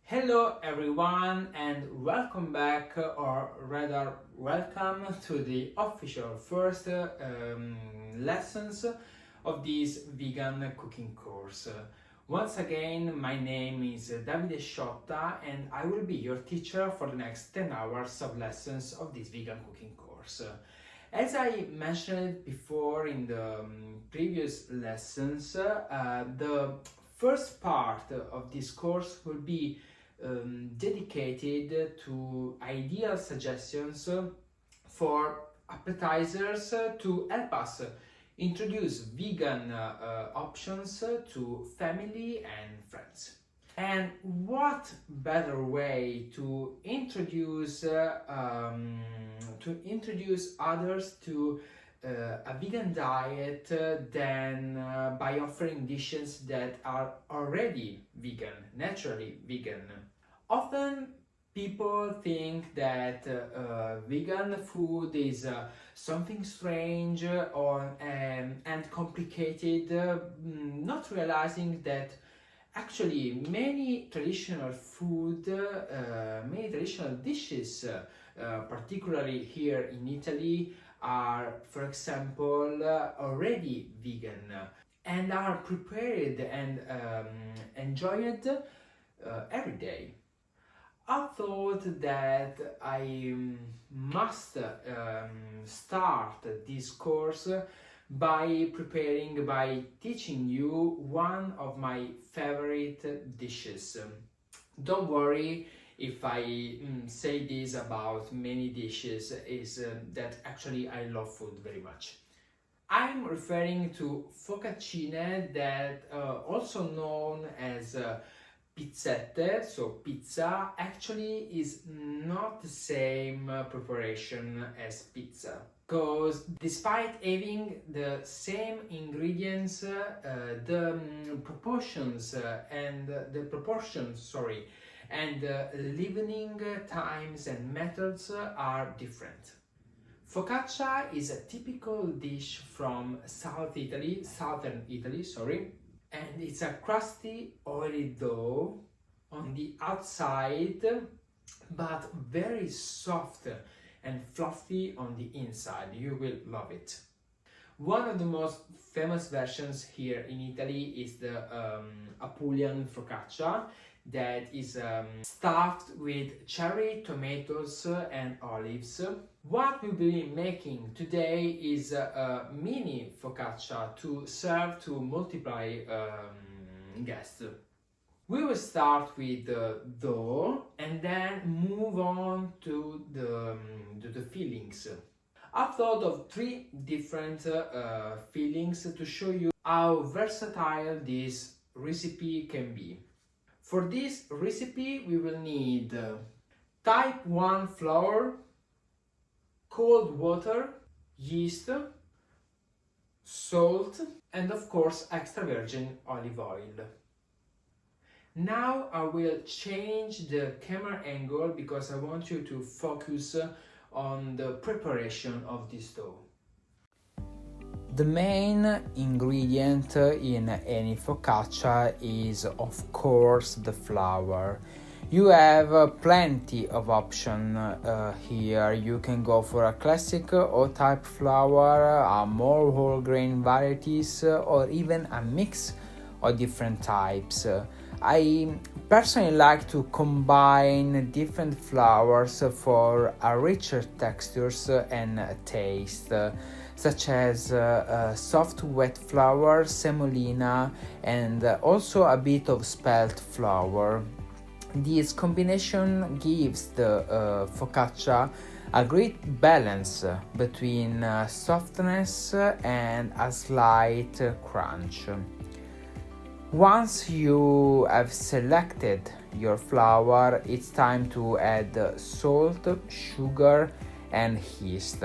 Hello everyone and welcome back, or rather welcome to the official first lessons of this vegan cooking course. Once again, my name is Davide Sciotta and I will be your teacher for the next 10 hours of lessons of this vegan cooking course. As I mentioned before in the previous lessons, the first part of this course will be dedicated to ideal suggestions for appetizers to help us introduce vegan options to family and friends. And what better way to introduce others to a vegan diet than by offering dishes that are already vegan, naturally vegan. Often people think that vegan food is something strange or and complicated, not realizing that actually many traditional dishes, particularly here in Italy, are, for example, already vegan and are prepared and enjoyed every day. I thought that I must start this course by teaching you one of my favorite dishes. Don't worry if I say this about many dishes, is that actually I love food very much. I'm referring to focacine, that also known as pizzette, so pizza, actually is not the same preparation as pizza. Because despite having the same ingredients, the proportions and the proportions, sorry, and leavening times and methods are different. Focaccia is a typical dish from southern Italy, sorry, and it's a crusty, oily dough on the outside, but very soft and fluffy on the inside. You will love it. One of the most famous versions here in Italy is the Apulian focaccia, that is stuffed with cherry, tomatoes, and olives. What we'll be making today is a mini focaccia to serve to multiply guests. We will start with the dough and then move on to the fillings. I've thought of three different fillings to show you how versatile this recipe can be. For this recipe, we will need type 1 flour, cold water, yeast, salt, and of course extra virgin olive oil. Now I will change the camera angle because I want you to focus on the preparation of this dough. The main ingredient in any focaccia is, of course, the flour. You have plenty of options here. You can go for a classic O-type flour, more whole grain varieties, or even a mix of different types. I personally like to combine different flours for a richer textures and taste, such as soft wet flour, semolina, and also a bit of spelt flour. This combination gives the focaccia a great balance between softness and a slight crunch. Once you have selected your flour, it's time to add salt, sugar, and yeast.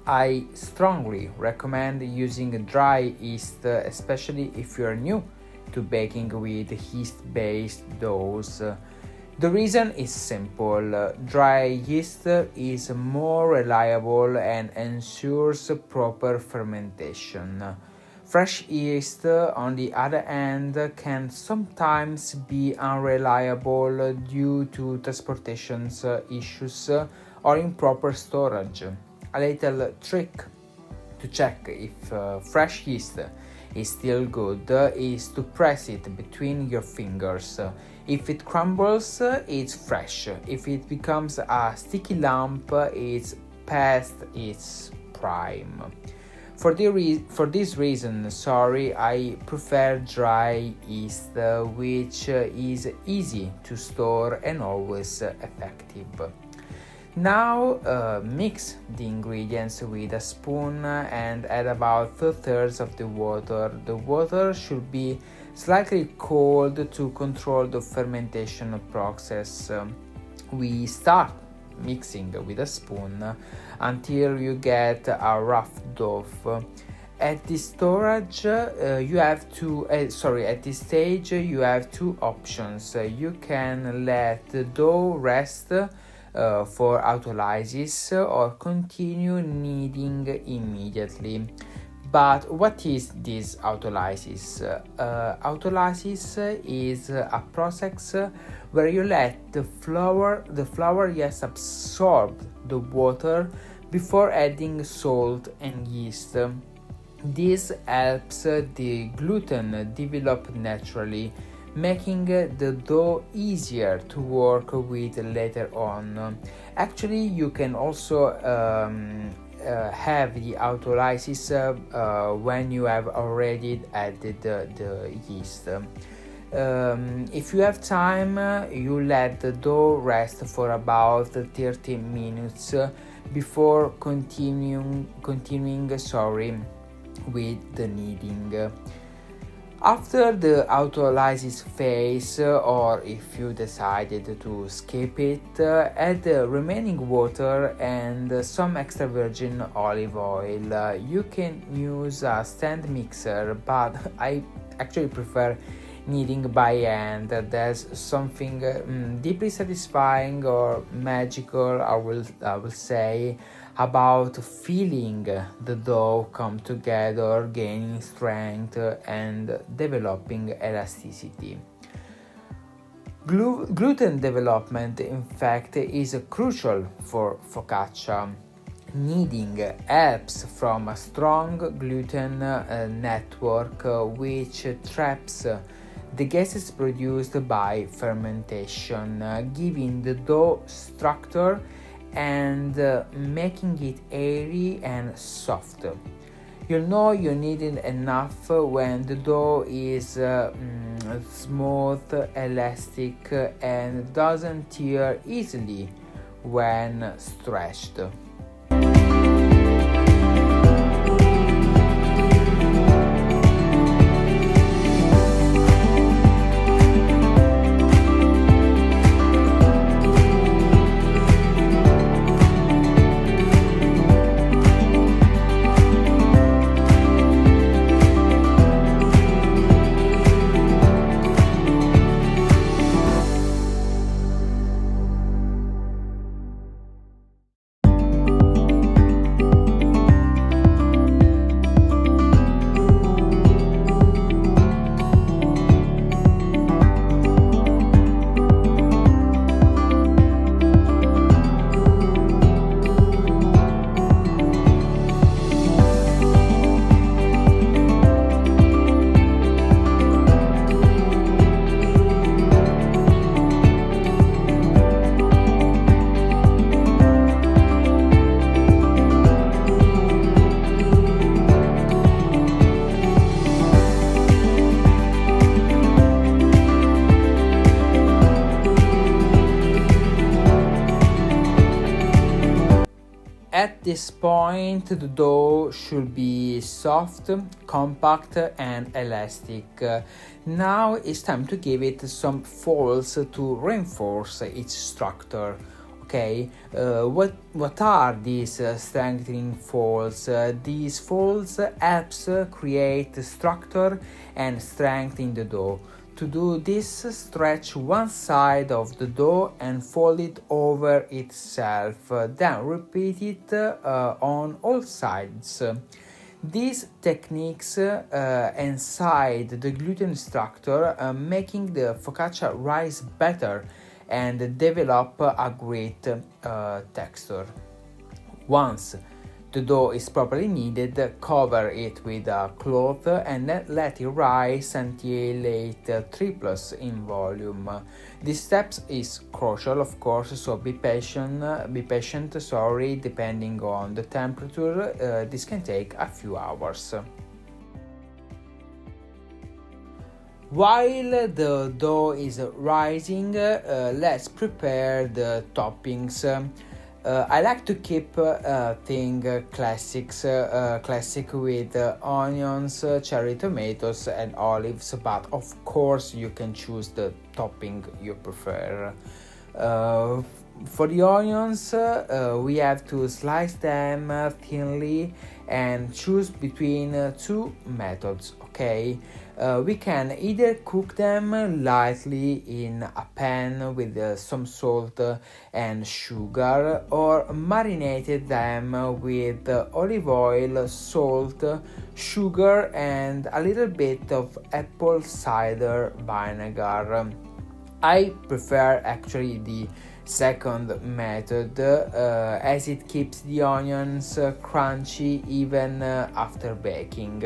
I strongly recommend using dry yeast, especially if you're new to baking with yeast-based doughs. The reason is simple. Dry yeast is more reliable and ensures proper fermentation. Fresh yeast, on the other hand, can sometimes be unreliable due to transportation issues or improper storage. A little trick to check if fresh yeast is still good is to press it between your fingers. If it crumbles, it's fresh. If it becomes a sticky lump, it's past its prime. For this reason, I prefer dry yeast, which is easy to store and always effective. Now mix the ingredients with a spoon and add about 2/3 of the water. The water should be slightly cold to control the fermentation process. We start mixing with a spoon until you get a rough dough. At this stage, you have two options. You can let the dough rest for autolysis or continue kneading immediately. But what is this autolysis? Autolysis is a process where you let the flour absorb the water before adding salt and yeast. This helps the gluten develop naturally, making the dough easier to work with later on. Actually, you can also have the autolysis when you have already added the yeast. If you have time, you let the dough rest for about 30 minutes before continuing with the kneading. After the autolysis phase, or if you decided to skip it, add the remaining water and some extra virgin olive oil. You can use a stand mixer, but I actually prefer kneading by hand. There's something deeply satisfying or magical, I will say, about feeling the dough come together, gaining strength and developing elasticity. Gluten development, in fact, is crucial for focaccia. Kneading helps from a strong gluten network which traps the gases produced by fermentation, giving the dough structure and making it airy and soft. You'll know you needed enough when the dough is smooth, elastic, and doesn't tear easily when stretched. At this point, the dough should be soft, compact, and elastic. Now it's time to give it some folds to reinforce its structure. Okay, what are these strengthening folds? These folds helps create structure and strength in the dough. To do this, stretch one side of the dough and fold it over itself. Then repeat it on all sides. These techniques inside the gluten extractor making the focaccia rise better and develop a great texture. Once the dough is properly kneaded, cover it with a cloth and then let it rise until it triples in volume. This step is crucial, of course, so be patient, depending on the temperature. This can take a few hours. While the dough is rising, let's prepare the toppings. I like to keep things classic with onions, cherry tomatoes and olives, but of course you can choose the topping you prefer. For the onions, we have to slice them thinly and choose between two methods, okay? We can either cook them lightly in a pan with some salt and sugar, or marinate them with olive oil, salt, sugar and a little bit of apple cider vinegar. I prefer actually the second method as it keeps the onions crunchy even after baking.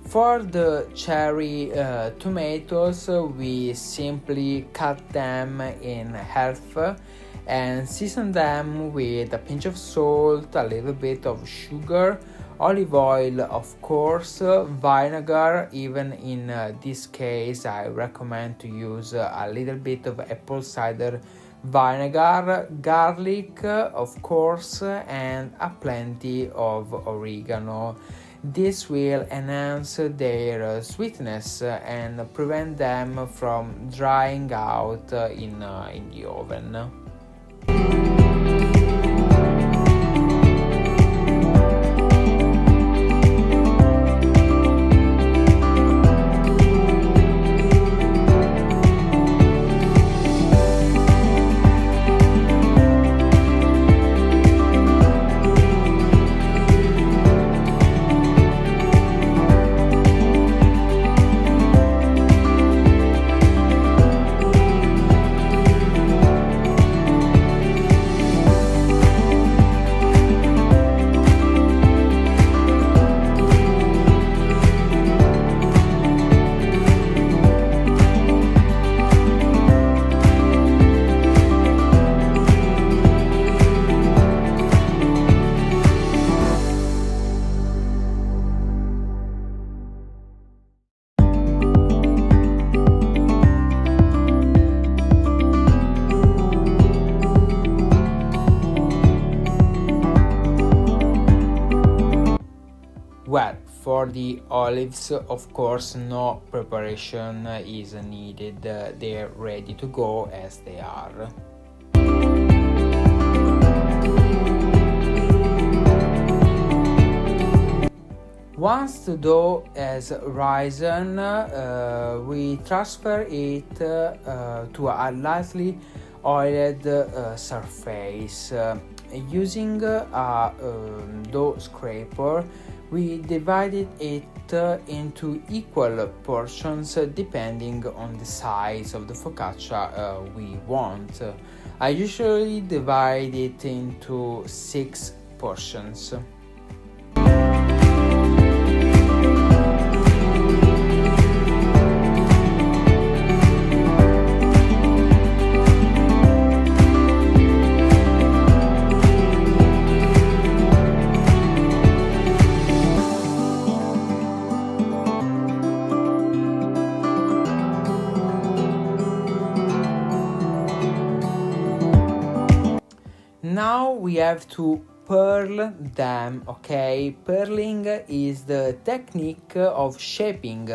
For the cherry tomatoes, we simply cut them in half and season them with a pinch of salt, a little bit of sugar, olive oil, of course, vinegar. Even in this case, I recommend to use a little bit of apple cider vinegar, garlic, of course, and a plenty of oregano. This will enhance their sweetness and prevent them from drying out in the oven. Well, for the olives, of course, no preparation is needed. They're ready to go as they are. Once the dough has risen, we transfer it to a lightly oiled surface. Using a dough scraper, we divided it into equal portions depending on the size of the focaccia we want. I usually divide it into 6 portions. have to pearl them, okay? Pearling is the technique of shaping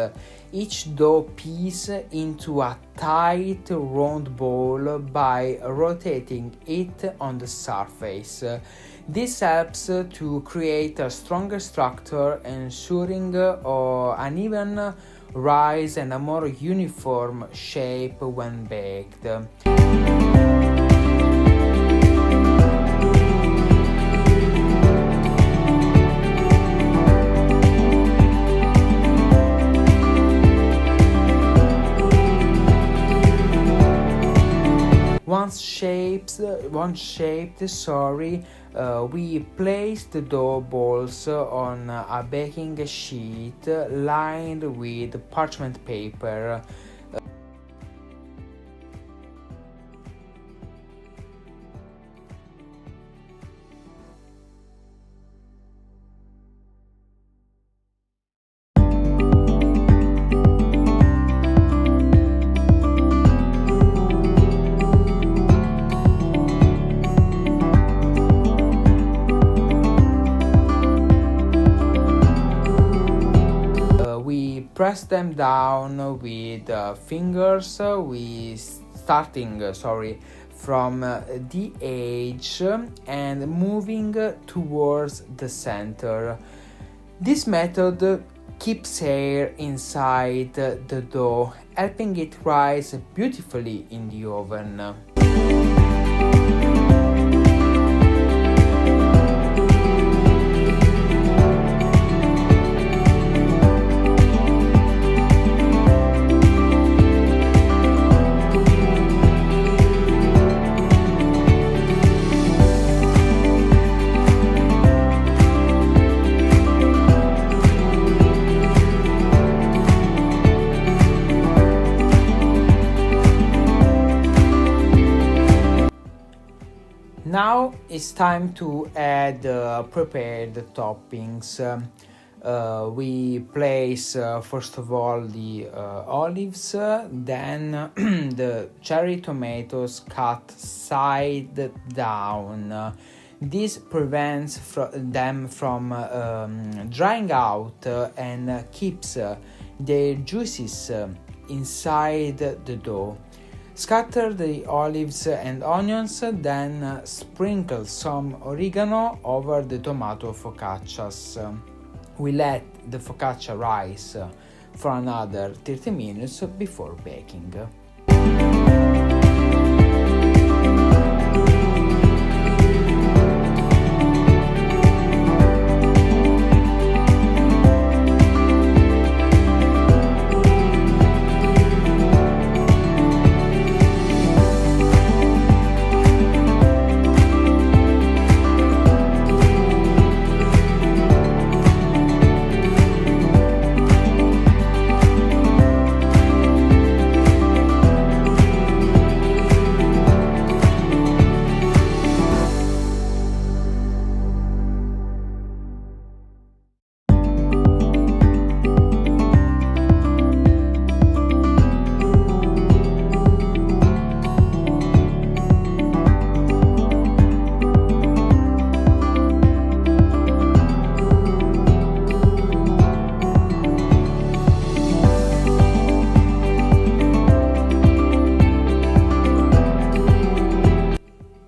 each dough piece into a tight round ball by rotating it on the surface. This helps to create a stronger structure, ensuring an even rise and a more uniform shape when baked. Once shaped, we place the dough balls on a baking sheet lined with parchment paper. Press them down with fingers. Starting from the edge and moving towards the center. This method keeps air inside the dough, helping it rise beautifully in the oven. Now it's time to add prepared toppings. We place first of all the olives, then the cherry tomatoes cut side down. This prevents them from drying out and keeps their juices inside the dough. Scatter the olives and onions, then sprinkle some oregano over the tomato focaccias. We let the focaccia rise for another 30 minutes before baking.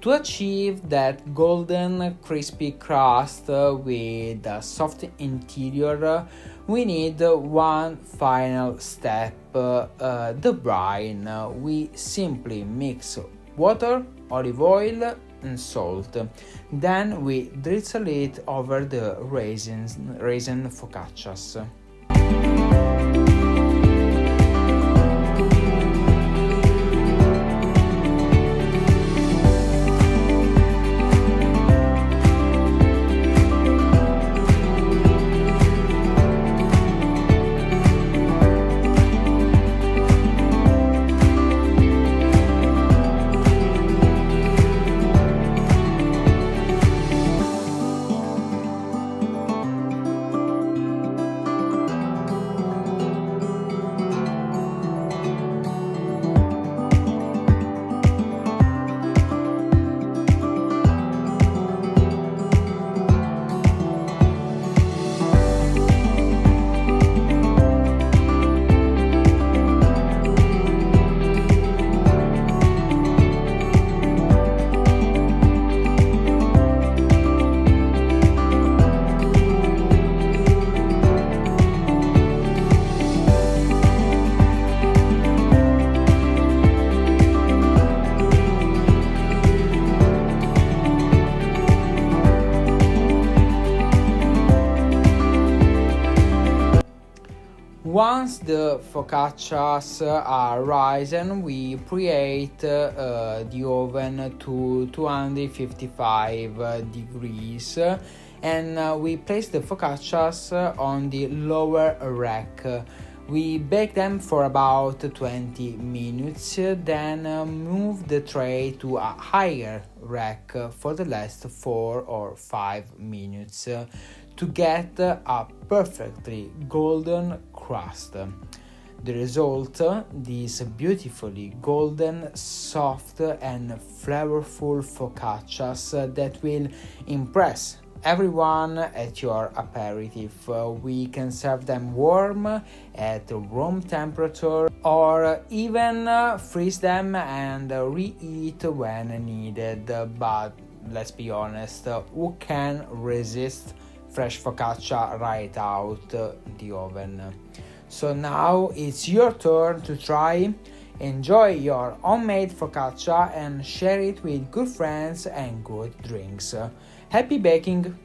To achieve that golden crispy crust with a soft interior, we need one final step, the brine. We simply mix water, olive oil and salt. Then we drizzle it over the raisin focaccias. Once the focaccias are risen, we preheat the oven to 255 degrees and we place the focaccias on the lower rack. We bake them for about 20 minutes, then move the tray to a higher rack for the last 4 or 5 minutes to get a perfectly golden crust. The result, these beautifully golden, soft and flavorful focaccias that will impress everyone at your aperitif. We can serve them warm at room temperature or even freeze them and reheat when needed. But let's be honest, who can resist fresh focaccia right out the oven? So now it's your turn to try. Enjoy your homemade focaccia and share it with good friends and good drinks. Happy baking!